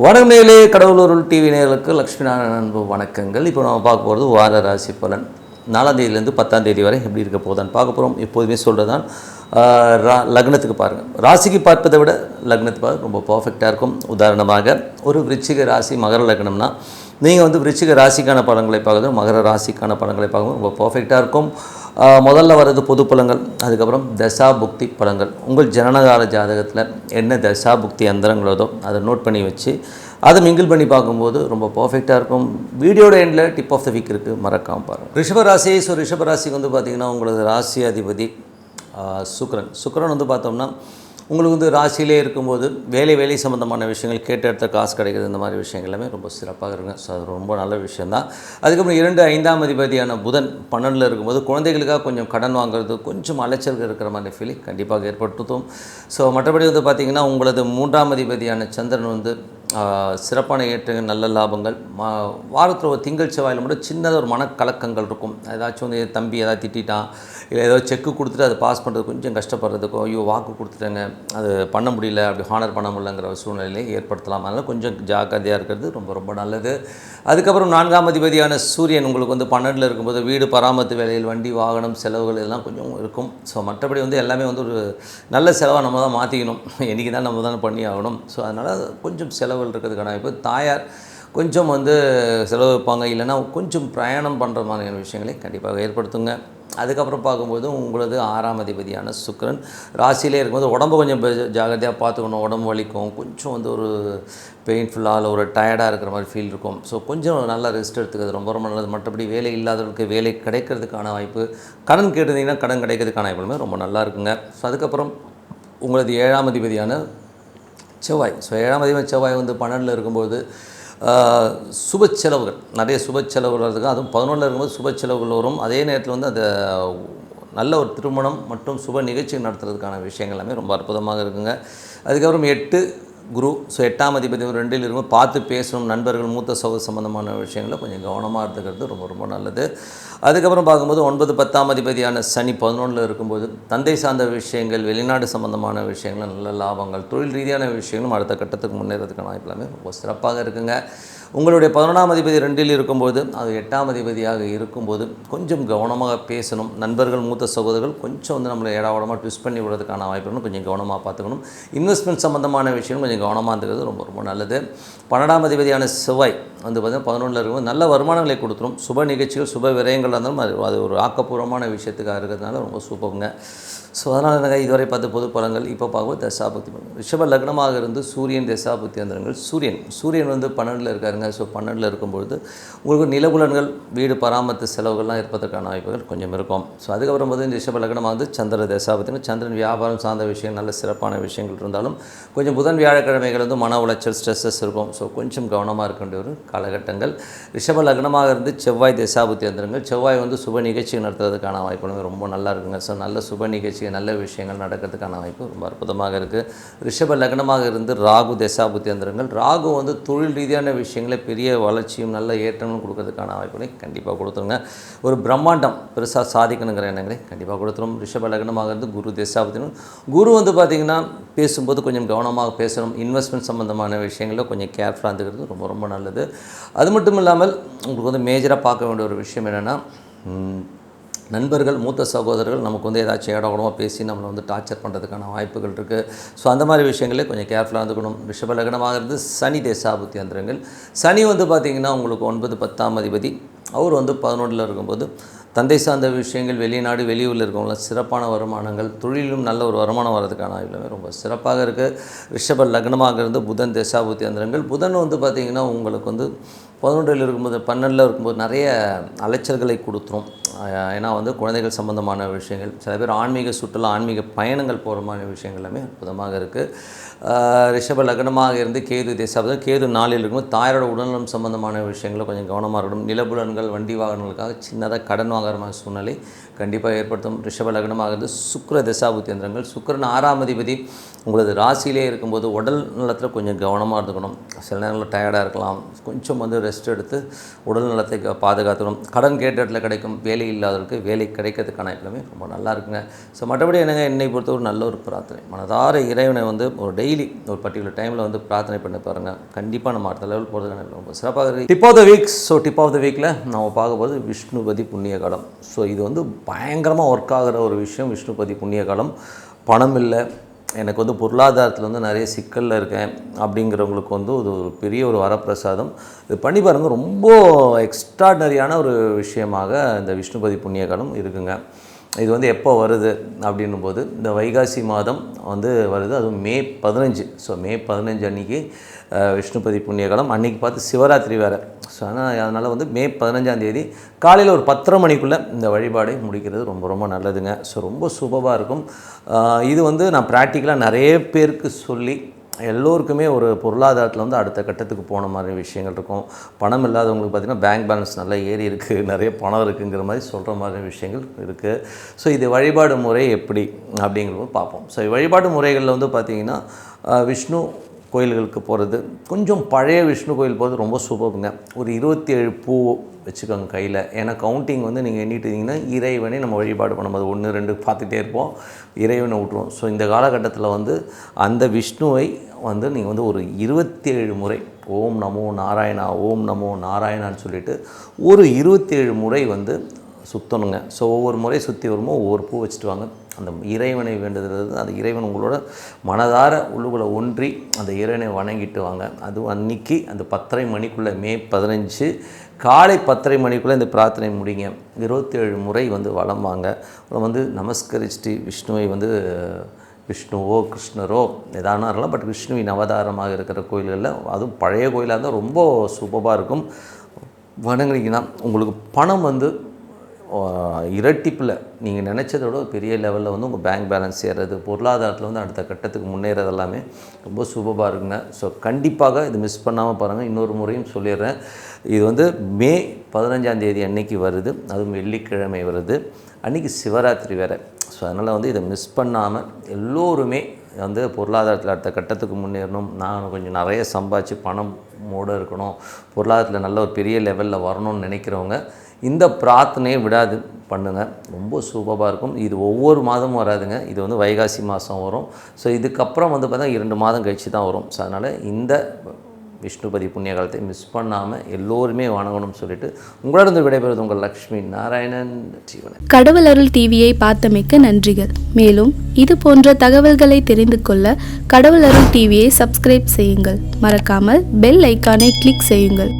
வணக்கம் நேயர்களே, கடவுளூர் டிவி நேயர்களுக்கு லக்ஷ்மி நாராயணன் அன்பு வணக்கங்கள். இப்போ நம்ம பார்க்க போகிறது வார ராசி பலன் 4ஆம் தேதியிலேருந்து 10ஆம் தேதி வரை எப்படி இருக்க போதான்னு பார்க்க போகிறோம். எப்போதுமே சொல்கிறது தான் லக்னத்துக்கு பாருங்கள். ராசிக்கு பார்ப்பதை விட லக்னத்துக்கு பார்க்க ரொம்ப பர்ஃபெக்டாக இருக்கும். உதாரணமாக ஒரு விருச்சிக ராசி மகர லக்னம்னா நீங்கள் விருச்சிக ராசிக்கான பலன்களை பார்க்குறது மகர ராசிக்கான பலன்களை பார்க்கும்போது ரொம்ப பர்ஃபெக்டாக இருக்கும். முதல்ல வர்றது பொது பலன்கள், அதுக்கப்புறம் தசா புக்தி பலன்கள். உங்கள் ஜனனகால ஜாதகத்தில் என்ன தசா புக்தி அந்தரங்களோ அதை நோட் பண்ணி வச்சு அதை மிங்கிள் பண்ணி பார்க்கும்போது ரொம்ப பர்ஃபெக்டாக இருக்கும். வீடியோட எண்டில் டிப் ஆஃப் த வீக் இருக்குது, மறக்காமல் பாருங்கள். ரிஷபராசி. ரிஷபராசிக்கு பார்த்திங்கன்னா உங்களது ராசி அதிபதி சுக்கிரன் பார்த்தோம்னா உங்களுக்கு ராசியிலே இருக்கும்போது வேலை சம்மந்தமான விஷயங்கள், கேட்ட இடத்த காசு கிடைக்கிறது, இந்த மாதிரி விஷயங்கள் எல்லாமே ரொம்ப சிறப்பாக இருக்குங்க. ஸோ அது ரொம்ப நல்ல விஷயந்தான். அதுக்கப்புறம் 2, 5ஆம் அதிபதியான புதன் 12ல் இருக்கும்போது குழந்தைகளுக்காக கொஞ்சம் கடன் வாங்குறது, கொஞ்சம் அலைச்சல்கள் இருக்கிற மாதிரி ஃபீலிங் கண்டிப்பாக ஏற்படுத்தும். ஸோ மற்றபடி பார்த்திங்கன்னா உங்களது 3ஆம் அதிபதியான சந்திரன் சிறப்பான ஏற்றங்கள், நல்ல லாபங்கள். வாரத்தில் ஒரு திங்கள் செவ்வாயில் மட்டும் சின்னதாக ஒரு மனக்கலக்கங்கள் இருக்கும். ஏதாச்சும் தம்பி ஏதாவது திட்டான், இல்லை ஏதோ செக்கு கொடுத்துட்டு அதை பாஸ் பண்ணுறது கொஞ்சம் கஷ்டப்படுறதுக்கும், ஐயோ வாக்கு கொடுத்துட்டேங்க அது பண்ண முடியல, அப்படி ஹானர் பண்ண முடியலங்கிற சூழ்நிலையை ஏற்படுத்தலாம். அதனால் கொஞ்சம் ஜாக்கிரதையாக இருக்கிறது ரொம்ப ரொம்ப நல்லது. அதுக்கப்புறம் 4ஆம் அதிபதியான சூரியன் உங்களுக்கு 12ல் இருக்கும்போது வீடு பராமரிப்பு வேலையில் வண்டி வாகனம் செலவுகள் இதெல்லாம் கொஞ்சம் இருக்கும். ஸோ மற்றபடி எல்லாமே ஒரு நல்ல செலவாக நம்ம தான் மாற்றிக்கணும். என்றைக்கு தான் நம்ம தானே பண்ணி ஆகணும். ஸோ அதனால் கொஞ்சம் செலவுகள் இருக்கிறதுக்கான இப்போ தாயார் கொஞ்சம் செலவு வைப்பாங்க, இல்லைனா கொஞ்சம் பிரயாணம் பண்ணுற மாதிரியான விஷயங்களை கண்டிப்பாக ஏற்படுத்துங்க. அதுக்கப்புறம் பார்க்கும்போது உங்களது 6ஆம் அதிபதியான சுக்கிரன் ராசியிலே இருக்கும்போது உடம்பு கொஞ்சம் ஜாகிரதையாக பார்த்துக்கணும். உடம்பு வலிக்கும், கொஞ்சம் ஒரு பெயின்ஃபுல்லாக ஒரு டயர்டாக இருக்கிற மாதிரி ஃபீல் இருக்கும். ஸோ கொஞ்சம் நல்லா ரெஸ்ட் எடுத்துக்கிறது ரொம்ப ரொம்ப நல்லது. மற்றபடி வேலை இல்லாதவர்களுக்கு வேலை கிடைக்கிறதுக்கான வாய்ப்பு, கடன் கேட்டிருந்தீங்கன்னா கடன் கிடைக்கிறதுக்கான வாய்ப்புகளுமே ரொம்ப நல்லா இருக்குங்க. ஸோ அதுக்கப்புறம் உங்களது 7ஆம் அதிபதியான செவ்வாய். ஸோ 7ஆம் அதிபதி செவ்வாய் 12ல் இருக்கும்போது சுப செலவுகள், நிறைய சுப செலவுகள் வர்றதுக்கு, அதுவும் 11ல் இருக்கும்போது சுப செலவுகள் வரும். அதே நேரத்தில் அந்த நல்ல ஒரு திருமணம் மற்றும் சுப நிகழ்ச்சி நடத்துறதுக்கான விஷயங்கள் எல்லாமே ரொம்ப அற்புதமாக இருக்குங்க. அதுக்கப்புறம் 8 குரு. ஸோ 8ஆம் அதிபதி 2ல் இருக்கும்போது பார்த்து பேசணும். நண்பர்கள், மூத்த சகோதர சம்பந்தமான விஷயங்களில் கொஞ்சம் கவனமாக இருந்துக்கிறது ரொம்ப ரொம்ப நல்லது. அதுக்கப்புறம் பார்க்கும்போது 9, 10ஆம் அதிபதியான சனி 11ல் இருக்கும்போது தந்தை சார்ந்த விஷயங்கள், வெளிநாடு சம்பந்தமான விஷயங்கள், நல்ல லாபங்கள், தொழில் ரீதியான விஷயங்களும் அடுத்த கட்டத்துக்கு முன்னேறதுக்கான வாய்ப்பு எல்லாமே ரொம்ப சிறப்பாக இருக்குங்க. உங்களுடைய 11ஆம் அதிபதி 2ல் இருக்கும்போது அது 8ஆம் அதிபதியாக இருக்கும்போது கொஞ்சம் கவனமாக பேசணும். நண்பர்கள், மூத்த சகோதரர்கள் கொஞ்சம் நம்மளை ஏடாவடமாக ட்விஸ்ட் பண்ணி விடுறதுக்கான வாய்ப்புகளும் கொஞ்சம் கவனமாக பார்த்துக்கணும். இன்வெஸ்ட்மெண்ட் சம்மந்தமான விஷயம் கொஞ்சம் கவனமாக இருக்கிறது ரொம்ப ரொம்ப நல்லது. 12ஆம் அதிபதியான செவ்வாய் பார்த்திங்கன்னா 11ல் இருக்கும்போது நல்ல வருமானங்களை கொடுத்துரும். சுப நிகழ்ச்சிகள், சுப விரயங்கள் இருந்தாலும் அது ஒரு ஆக்கப்பூர்வமான விஷயத்துக்காக இருக்கிறதுனால ரொம்ப சூப்பருங்க. ஸோ அதனால் இதுவரை பார்த்து பொது பலன்கள். இப்போ பார்க்கும்போது தசாபுக்தி பலன். ரிஷப லக்னமாக இருந்து சூரியன் தசாபுக்தி அந்தரங்கள். சூரியன் 12ல் இருக்காருங்க. ஸோ 12ல் இருக்கும்பொழுது உங்களுக்கு நிலபுலன்கள், வீடு பராமரிப்பு செலவுகள்லாம் இருப்பதற்கான வாய்ப்புகள் கொஞ்சம் இருக்கும். ஸோ அதுக்கப்புறம் ரிஷப லக்னமாக சந்திர தசாபுக்தி. சந்திரன் வியாபாரம் சார்ந்த விஷயம், நல்ல சிறப்பான விஷயங்கள் இருந்தாலும் கொஞ்சம் புதன் வியாழக்கிழமைகள் மன உளைச்சல், ஸ்ட்ரெஸ்ஸஸ் இருக்கும். ஸோ கொஞ்சம் கவனமாக இருக்க வேண்டிய ஒரு காலகட்டங்கள். ரிஷப லக்னமாக இருந்து செவ்வாய் தசாபுக்தி அந்தரங்கள். செவ்வாய் சுப நிகழ்ச்சி நடத்துறதுக்கான வாய்ப்புகளும் ரொம்ப நல்லா இருக்குங்க. ஸோ நல்ல சுப நிகழ்ச்சி, நல்ல விஷயங்கள் நடக்கிறதுக்கான வாய்ப்பு ரொம்ப அற்புதமாக இருக்குது. ரிஷப லக்னமாக இருந்து ராகு தசாபுக்தி அந்தரங்கள். ராகு தொழில் ரீதியான விஷயங்களை பெரிய வளர்ச்சியும் நல்ல ஏற்றமும் கொடுக்கறதுக்கான வாய்ப்புகளை கண்டிப்பாக கொடுத்துருங்க. ஒரு பிரம்மாண்டம் பெருசாக சாதிக்கணுங்கிற எண்ணங்களை கண்டிப்பாக கொடுத்துரும். ரிஷப லக்னமாக இருந்து குரு தசாபுக்தி. குரு பார்த்திங்கன்னா பேசும்போது கொஞ்சம் கவனமாக பேசணும். இன்வெஸ்ட்மெண்ட் சம்மந்தமான விஷயங்களில் கொஞ்சம் கேர்ஃபுல்லாக இருந்துக்கிறது ரொம்ப ரொம்ப நல்லது. அது மட்டும் இல்லாமல் உங்களுக்கு மேஜராக பார்க்க வேண்டிய ஒரு விஷயம் என்னென்னா, நண்பர்கள், மூத்த சகோதரர்கள் நமக்கு ஏதாச்சும் ஏடகூடமாக பேசி நம்மளை டார்ச்சர் பண்ணுறதுக்கான வாய்ப்புகள் இருக்குது. ஸோ அந்த மாதிரி விஷயங்களே கொஞ்சம் கேர்ஃபுல்லாக இருந்துக்கணும். ரிஷப லக்னமாக இருந்து சனி தசாபுக்தி அந்தரங்கள். சனி பார்த்திங்கன்னா உங்களுக்கு 9, 10ஆம் அதிபதி. அவர் 11ல் இருக்கும்போது தந்தை சார்ந்த விஷயங்கள், வெளிநாடு வெளியூரில் இருக்கவங்களாம் சிறப்பான வருமானங்கள், தொழிலும் நல்ல ஒரு வருமானம் வர்றதுக்கான எல்லாமே ரொம்ப சிறப்பாக இருக்குது. ரிஷப லக்னமாக இருந்து புதன் தசாபுக்தி அந்தரங்கள். புதன் பார்த்திங்கன்னா உங்களுக்கு 11ல் இருக்கும்போது 12ல் இருக்கும்போது நிறைய அலைச்சல்களை கொடுத்துரும். ஏன்னா குழந்தைகள் சம்பந்தமான விஷயங்கள், சில பேர் ஆன்மீக சுற்றுலா, ஆன்மீக பயணங்கள் போகிற மாதிரி விஷயங்கள் எல்லாமே அற்புதமாக இருக்குது. ரிஷப லக்னமாக இருந்து கேது தசாபுக்தி. கேது 4ல் இருக்கும்போது தாயாரோட உடல்நலம் சம்பந்தமான விஷயங்களில் கொஞ்சம் கவனமாக இருக்கணும். நிலபுலன்கள், வண்டி வாகனங்களுக்காக சின்னதாக கடன் வாங்குற மாதிரி சூழ்நிலை கண்டிப்பாக ஏற்படுத்தும். ரிஷப லக்னமாகிறது சுக்கிர தசாபுத்தி யந்திரங்கள். சுக்கிரன் 6ஆம் அதிபதி உங்களது ராசியிலே இருக்கும்போது உடல் நலத்தில் கொஞ்சம் கவனமாக இருந்துக்கணும். சில நேரங்களில் டயர்டாக இருக்கலாம், கொஞ்சம் ரெஸ்ட் எடுத்து உடல் நலத்தை பாதுகாத்துக்கணும். கடன் கேட்ட இடத்துல கிடைக்கும், வேலை இல்லாதவர்களுக்கு வேலை கிடைக்கிறதுக்கான எல்லாமே ரொம்ப நல்லா இருக்குங்க. ஸோ மற்றபடி என்னங்க, என்னை பொறுத்த ஒரு நல்ல ஒரு பிரார்த்தனை, மனதார இறைவனை ஒரு டெய்லி ஒரு பர்டிகுலர் டைமில் பிரார்த்தனை பண்ணி பாருங்கள். கண்டிப்பாக நம்ம அடுத்த லெவல் போகிறதுக்கான ரொம்ப சிறப்பாக இருக்குது. Tip of the week. So tip of the வீக்கில் நம்ம பார்க்கும்போது விஷ்ணுபதி புண்ணிய காலம். ஸோ இது பயங்கரமாக ஒர்க் ஆகிற ஒரு விஷயம். விஷ்ணுபதி புண்ணிய காலம். பணம் இல்லை, எனக்கு பொருளாதாரத்தில் நிறைய சிக்கலில் இருக்கேன் அப்படிங்கிறவங்களுக்கு ஒரு பெரிய ஒரு வரப்பிரசாதம். இது பண்ணி பாருங்கள், ரொம்ப எக்ஸ்ட்ராடனரியான ஒரு விஷயமாக இந்த விஷ்ணுபதி புண்ணிய காலம் இருக்குங்க. இது எப்போ வருது அப்படின்னும் போது இந்த வைகாசி மாதம் வருது. அதுவும் மே 15. ஸோ மே 15 அன்றைக்கி விஷ்ணுபதி புண்ணிய காலம். அன்றைக்கி பார்த்து சிவராத்திரி வேறு. ஸோ அதனால் மே 15ஆம் தேதி காலையில் ஒரு 10:30 மணிக்குள்ளே இந்த வழிபாடை முடிக்கிறது ரொம்ப ரொம்ப நல்லதுங்க. ஸோ ரொம்ப சூப்பராக இருக்கும். இது நான் ப்ராக்டிக்கலாக நிறைய பேருக்கு சொல்லி எல்லோருக்குமே ஒரு பொருளாதாரத்தில் அடுத்த கட்டத்துக்கு போன மாதிரி விஷயங்கள் இருக்கும். பணம் இல்லாதவங்களுக்கு பார்த்திங்கன்னா பேங்க் பேலன்ஸ் நல்லா ஏறி இருக்குது, நிறைய பணம் இருக்குங்கிற மாதிரி சொல்கிற மாதிரி விஷயங்கள் இருக்குது. ஸோ இது வழிபாடு முறை எப்படி அப்படிங்கிறது பார்ப்போம். ஸோ வழிபாடு முறைகளில் பார்த்திங்கன்னா விஷ்ணு கோயில்களுக்கு போகிறது, கொஞ்சம் பழைய விஷ்ணு கோயில் போகிறது ரொம்ப சூப்பருங்க. ஒரு 27 பூ வச்சுக்கோங்க கையில். ஏன்னா கவுண்டிங் நீங்கள் எண்ணிட்டிங்கன்னா இறைவனை நம்ம வழிபாடு பண்ணும்போது 1, 2 பார்த்துட்டே இருப்போம், இறைவனை விட்டுருவோம். ஸோ இந்த காலகட்டத்தில் அந்த விஷ்ணுவை நீங்கள் ஒரு 27 முறை ஓம் நமோ நாராயணா, ஓம் நமோ நாராயணான்னு சொல்லிவிட்டு ஒரு 27 முறை சுற்றணுங்க. ஸோ ஒவ்வொரு முறை சுற்றி வருமோ ஒவ்வொரு பூ வச்சுட்டு வாங்க. அந்த இறைவனை வேண்டுதல், அந்த இறைவன் உங்களோட மனதார உள்ளுக்குள்ளே ஒன்றி அந்த இறைவனை வணங்கிட்டு வாங்க. அதுவும் அன்றைக்கி அந்த 10:30 மணிக்குள்ளே மே 15 காலை 10:30 மணிக்குள்ளே இந்த பிரார்த்தனை முடிங்க. 27 முறை வலம் வாங்க. நமஸ்கரிச்சுட்டு விஷ்ணுவை விஷ்ணுவோ கிருஷ்ணரோ எதானா இருக்கலாம், பட் விஷ்ணுவின் அவதாரமாக இருக்கிற கோயில்களில், அதுவும் பழைய கோயிலாக இருந்தால் ரொம்ப சூப்பராக இருக்கும். வணங்குனீங்கன்னா உங்களுக்கு பணம் இரட்டிப்பில் நீங்கள் நினச்சதை விட ஒரு பெரிய லெவலில் உங்கள் பேங்க் பேலன்ஸ் ஏறுறது, பொருளாதாரத்தில் அடுத்த கட்டத்துக்கு முன்னேறது எல்லாமே ரொம்ப சூப்பராக இருக்குங்க. ஸோ கண்டிப்பாக இது மிஸ் பண்ணாமல் பாருங்கள். இன்னொரு முறையும் சொல்லிடுறேன், இது மே 15ஆம் தேதி அன்னைக்கு வருது, அதுவும் வெள்ளிக்கிழமை வருது, அன்றைக்கி சிவராத்திரி வேறு. ஸோ அதனால் இதை மிஸ் பண்ணாமல் எல்லோருமே பொருளாதாரத்தில் அடுத்த கட்டத்துக்கு முன்னேறணும், நான் கொஞ்சம் நிறைய சம்பாதிச்சு பணம் மூட இருக்கணும், பொருளாதாரத்தில் நல்ல ஒரு பெரிய லெவலில் வரணும்னு நினைக்கிறவங்க இந்த பிரார்த்தனையை விடாது பண்ணுங்கள். ரொம்ப சூப்பராக இருக்கும். இது ஒவ்வொரு மாதமும் வராதுங்க. இது வைகாசி மாதம் வரும். ஸோ இதுக்கப்புறம் பார்த்தா 2 மாதம் கழித்து தான் வரும். ஸோ அதனால் இந்த விஷ்ணுபதி புண்ணிய காலத்தை மிஸ் பண்ணாமல் எல்லோருமே வணங்கணும்னு சொல்லிட்டு உங்களிடம் விடைபெறுவது உங்கள் லக்ஷ்மி நாராயணன். ஜீவனன். கடவுள் அருள் டிவியை பார்த்தமைக்க நன்றிகள். மேலும் இது போன்ற தகவல்களை தெரிந்து கொள்ள கடவுள் அருள் டிவியை சப்ஸ்கிரைப் செய்யுங்கள். மறக்காமல் பெல் ஐக்கானை கிளிக் செய்யுங்கள்.